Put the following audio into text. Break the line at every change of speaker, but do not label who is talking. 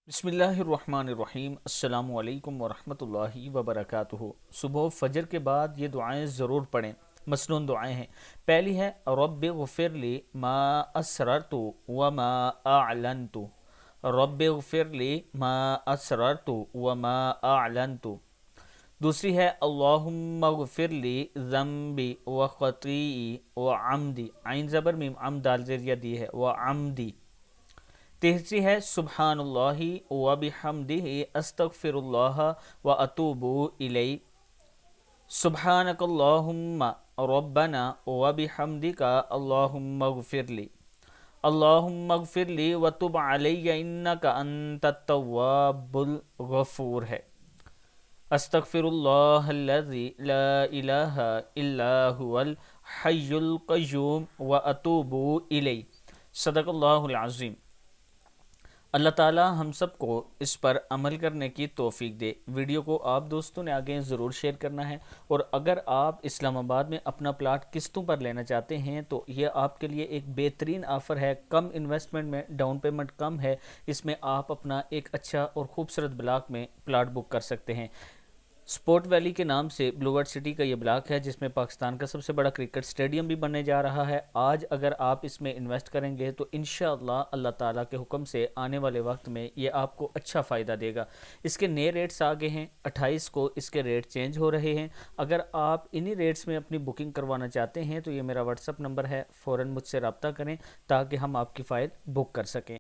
बिस्मिल्लाहिर्रहमानिर्रहीम अस्सलामु अलैकुम वरहमतुल्लाहि वबरकातुहू। सुबह फजर के बाद ये दुआएं ज़रूर पढ़ें। मसनून दुआएं हैं। पहली है रब्बिग़फिरली मा अस्ररतु व मा अअलनतु। रब्बिग़फिरली मा अस्ररतु व मा अअलनतु। दूसरी है अल्लाहुम्मग़फिरली ज़म्बी व ख़तीई व अम्दी। आइन ज़बर मीम अम दाल ज़ेरिया दी है व अम्दी। तीसरी है सुब्हानल्लाहि व बिहम्दिही अस्तगफिरुल्लाह व अतूबु इलैहि। सुब्हानकल्लाहुम्मा रब्बना व बिहम्दिका अल्लाहुम्मग़फिरली। अल्लाहुम्मग़फिरली व तुब अलैया इन्नका अंतत तव्वाबुल गफूर है। अस्तगफिरुल्लाहल्लज़ी ला इलाहा इल्ला हुवल हय्युल क़य्यूम व अतूबु इलैहि। सदक़ल्लाहुल अज़ीम। अल्लाह ताला हम सब को इस पर अमल करने की तौफीक दे। वीडियो को आप दोस्तों ने आगे ज़रूर शेयर करना है। और अगर आप इस्लामाबाद में अपना प्लाट किस्तों पर लेना चाहते हैं तो ये आपके लिए एक बेहतरीन ऑफ़र है। कम इन्वेस्टमेंट में डाउन पेमेंट कम है। इसमें आप अपना एक अच्छा और ख़ूबसूरत ब्लॉक में प्लाट बुक कर सकते हैं। स्पोर्ट वैली के नाम से ब्लू वर्ल्ड सिटी का ये ब्लॉक है, जिसमें पाकिस्तान का सबसे बड़ा क्रिकेट स्टेडियम भी बनने जा रहा है। आज अगर आप इसमें इन्वेस्ट करेंगे तो इंशाअल्लाह अल्लाह ताला के हुक्म से आने वाले वक्त में ये आपको अच्छा फ़ायदा देगा। इसके नए रेट्स आ गए हैं, 28 को इसके रेट चेंज हो रहे हैं। अगर आप इन्हीं रेट्स में अपनी बुकिंग करवाना चाहते हैं तो ये मेरा व्हाट्सअप नंबर है, फ़ौरन मुझसे रब्ता करें ताकि हम आपकी फ़ाइल बुक कर सकें।